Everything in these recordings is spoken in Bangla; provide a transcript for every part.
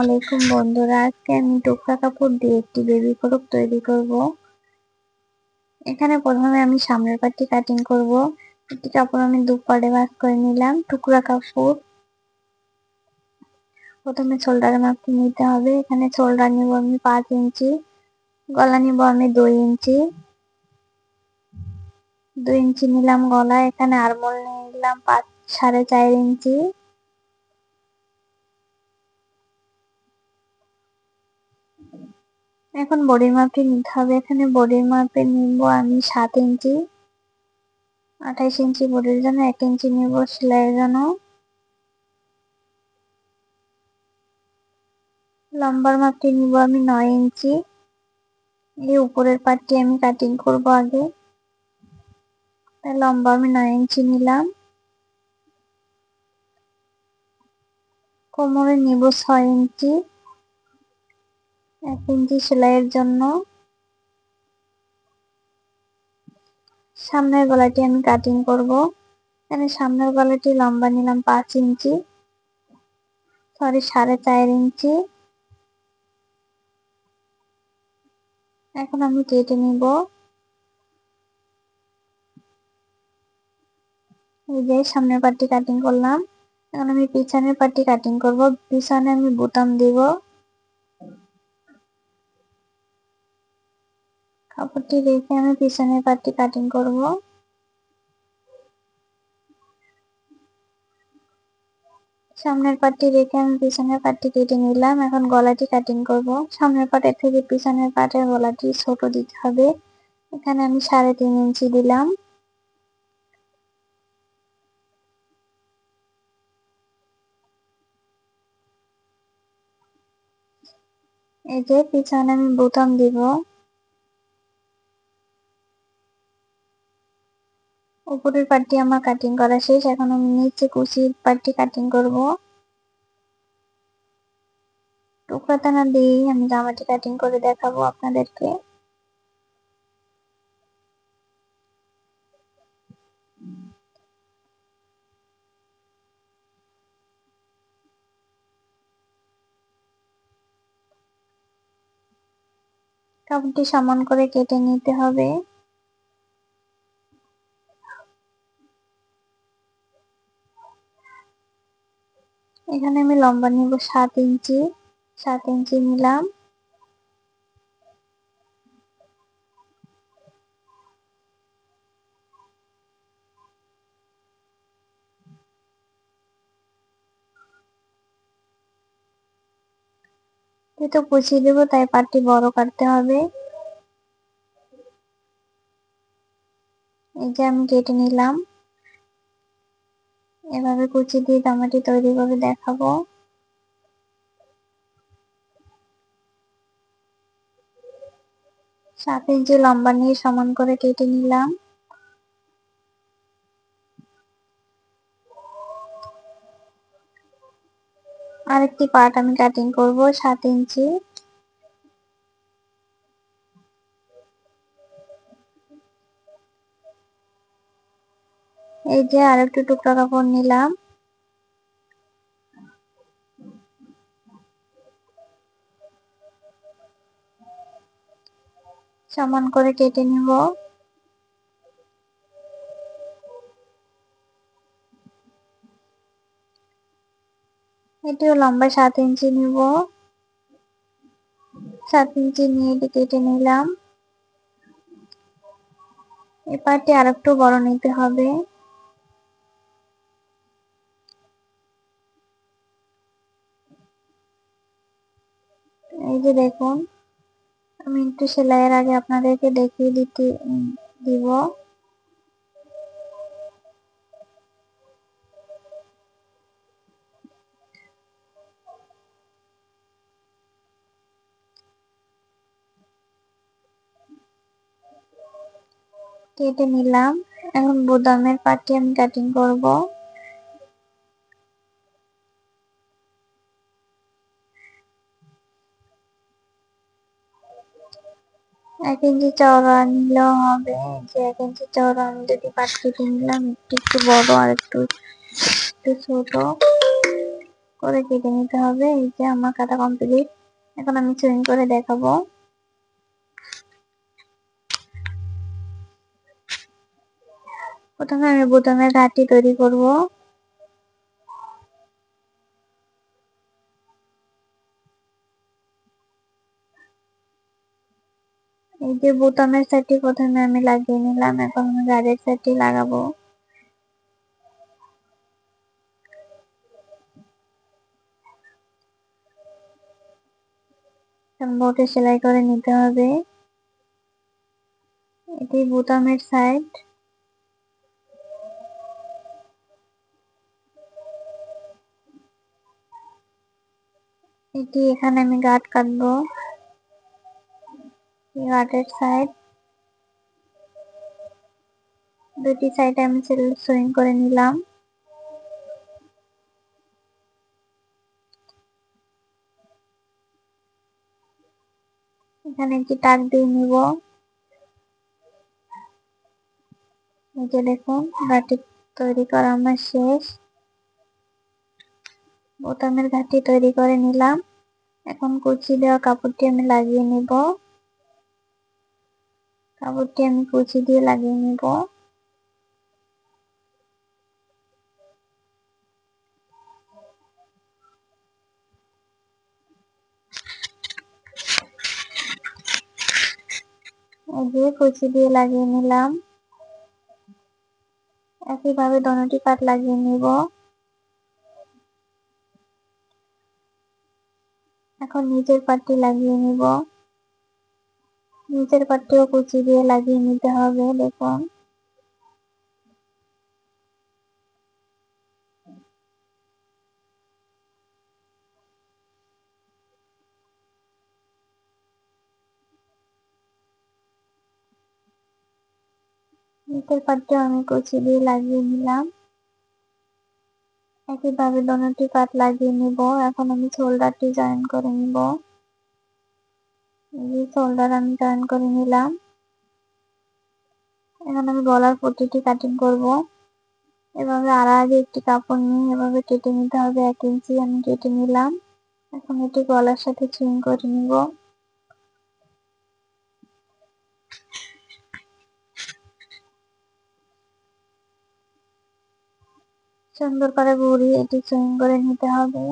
আলাইকুম বন্ধুরা, আজকে আমি টুকরা কাপড় দিয়ে একটি বেবি ফ্রক তৈরি করব। এখানে প্রথমে আমি সামনের পাটটি কাটিং করব। একটি কাপড় আমি দু পার্টে ভাগ করে নিলাম। টুকরা কাপড় প্রথমে শোল্ডারের মাপটি নিতে হবে। এখানে শোল্ডার নিব আমি 5 ইঞ্চি, গলা নিব আমি 2 ইঞ্চি। 2 ইঞ্চি নিলাম গলা। এখানে আরমোল নিলাম 4.5 ইঞ্চি। এখন বডির মাপটি নিতে হবে। এখানে বডির মাপে নিব আমি 7 ইঞ্চি। 28 ইঞ্চি বডির জন্য 1 ইঞ্চি নিব সেলাইয়ের জন্য। লম্বার মাপটি নিব আমি 9 ইঞ্চি। এই উপরের পাটটি আমি কাটিং করব আগে, তাই লম্বা আমি 9 ইঞ্চি নিলাম। কোমরে নিব 6 ইঞ্চি, 1 ইঞ্চি সেলাইয়ের জন্য। সামনের গলাটি আমি কাটিং করব। এখানে সামনের গলাটি লম্বা নিলাম 5 ইঞ্চি, 4.5 ইঞ্চি। এখন আমি কেটে নিব। এই যে সামনের পাটটি কাটিং করলাম। এখন আমি পিছনের পাটটি কাটিং করব। পিছনে আমি বোতাম দিব। কাপড়টি রেখে আমি পিছনের পাটটি কাটিং করব। সামনের পাটটি রেখে আমি পিছনের পাটটি কেটে নিলাম। এখন গলাটি কাটিং করব। সামনের পাটের থেকে পিছনের পাটের গলাটি ছোট দিতে হবে। এখানে আমি 3.5 ইঞ্চি দিলাম। এই যে পিছনে আমি বোতাম দিব। উপরের পাটটি আমার কাটিং করা শেষ। এখন আমি নিচে কুচির পাটটি কাটিং করব। টুকরা টানা দিয়ে আমি জামাটি কাটিং করে দেখাবো আপনাদেরকে। কাপড়টি সমান করে কেটে নিতে হবে। এখানে আমি লম্বা নিব 7 ইঞ্চি, 7 ইঞ্চি নিলাম। যেহেতু কুচি দেব তাই পাটটি বড় কাটতে হবে। এই যে আমি কেটে নিলাম। এভাবে কুচি দিয়ে জামাটি তৈরি করে দেখাবো। 7 ইঞ্চি লম্বা নিয়ে সমান করে কেটে নিলাম। আরেকটি পার্ট আমি কাটিং করব 7 ইঞ্চি। এই যে আরেকটু টুকরা কাপড় নিলাম। সমান করে কেটে নিব। এটিও লম্বা 7 ইঞ্চি নিব। 7 ইঞ্চি নিয়ে এটি কেটে নিলাম। এই পাটটি আরেকটু বড় নিতে হবে। এই যে দেখুন, আমি একটু সেলাইয়ের আগে আপনাদেরকে দেখিয়ে দিব। কেটে নিলাম। এখন বোতামের পাটটি আমি কাটিং করব। এক ইঞ্চি চওড়া নিলেও হবে। যে 1 ইঞ্চি চওড়া আমি দুটি পাট কেটে নিলাম, একটু একটু বড় আর একটু ছোট। করে কেটে নিতে হবে। এই যে আমার কাটা কমপ্লিট। এখন আমি সুইং করে দেখাবো। প্রথমে আমি বোতামের ঘাটটি তৈরি করব। এই যে বোতামের সাইডটি প্রথমে আমি লাগিয়ে নিলাম, এখন আমি গাড়ির সাইডটি লাগাবো। বোটে সেলাই করে নিতে হবে। এটি বোতামের সাইড। এটি এখানে আমি গাঁট কাটবো, গাঁটের সাইড। দুটি সাইডে আমি সুইং করে নিলাম। এখানে একটি টাক দিয়ে নিব। এই যে দেখুন, ঘাটি তৈরি করা আমার শেষ। বোতামের ঘাটি তৈরি করে নিলাম। এখন কুচি দেওয়া কাপড়টি আমি লাগিয়ে নিব। কাপড়টি আমি কুচি দিয়ে লাগিয়ে নিব। এই যে কুচি দিয়ে লাগিয়ে নিলাম। একইভাবে দোনোটি পাট লাগিয়ে নিব। এখন নিচের পাটটি লাগিয়ে নিব। নিচের পাটটিও কুচি দিয়ে লাগিয়ে নিতে হবে। দেখুন, নিচের পাটটিও আমি কুচি দিয়ে লাগিয়ে নিলাম। একইভাবে দোনোটি পাট লাগিয়ে নিব। এখন আমি শোল্ডারটি জয়েন করে নিব। এই শোল্ডার আমি জয়েন করে নিলাম। এখন আমি গলার পট্টিটি কাটিং করব। এভাবে আড়াআড়ি একটি কাপড় নিয়ে এভাবে কেটে নিতে হবে। 1 ইঞ্চি আমি কেটে নিলাম। এখন এটি গলার সাথে সুইং করে নিব। সুন্দর করে ঘুরিয়ে এটি সুইং করে নিতে হবে।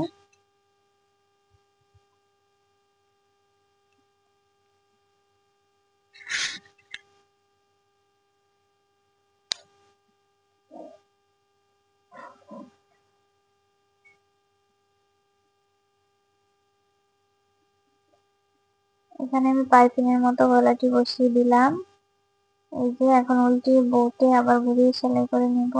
এখানে আমি পাইপিং এর মতো গলাটি বসিয়ে দিলাম। এই যে এখন উল্টিয়ে বউতে আবার ঘুরিয়ে সেলাই করে নিব।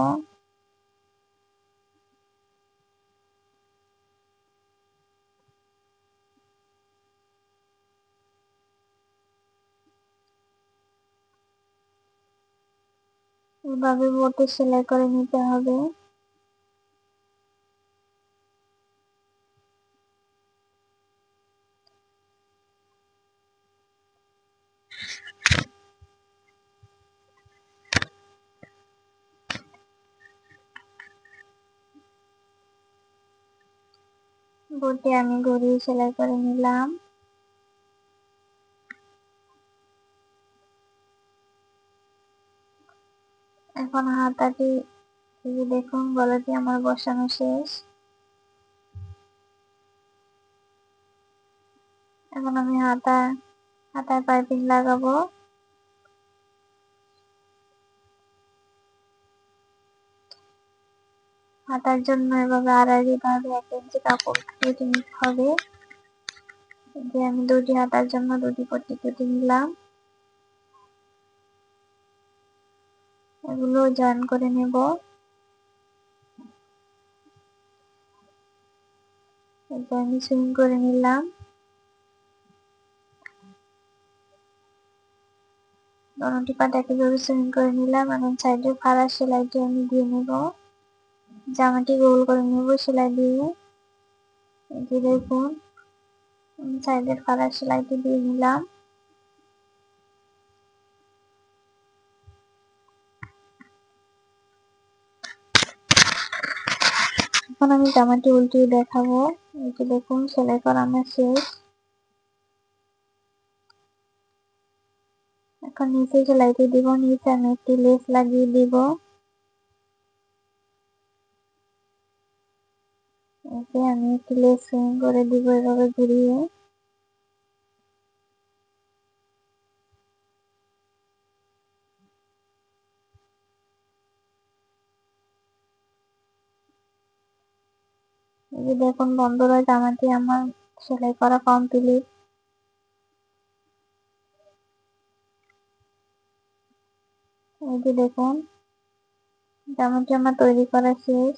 এভাবে বউতে সেলাই করে নিতে হবে। বউতে আমি ঘুরিয়ে সেলাই করে নিলাম। এখন হাতাটি, এই যে দেখুন, গলাটি আমার বসানো শেষ। এখন আমি হাতায় পাইপিং লাগাবো। হাতার জন্য এভাবে আড়াআড়ি ভাবে 1 ইঞ্চি কাপড় কেটে নিতে হবে। যে আমি দুটি হাতার জন্য দুটি পট্টি কেটে নিলাম। এগুলো জয়েন করে নেব। এরপর আমি সুইং করে নিলাম। দোনোটি পাট একইভাবে সুইং করে নিলাম। এখন সাইডের ফাড়া সেলাইটি আমি দিয়ে নেব। জামাটি গোল করে নেব সেলাই দিয়ে। এই যে দেখুন, সাইডের ফাড়া সেলাইটি দিয়ে নিলাম। এখন এখন আমি জামাটি উল্টিয়ে দেখাবো। এই যে দেখুন সেলাই করা আমার শেষ। এখন নিচে সেলাইটি দিব, নিচে আমি একটি লেস লাগিয়ে দিব। এই যে আমি একটি লেস সুইং করে দিব এভাবে ঘুরিয়ে। এই যে দেখুন বন্ধুরা, জামাটি আমার সেলাই করা কমপ্লিট। এই যে দেখুন জামাটি আমার তৈরি করা শেষ।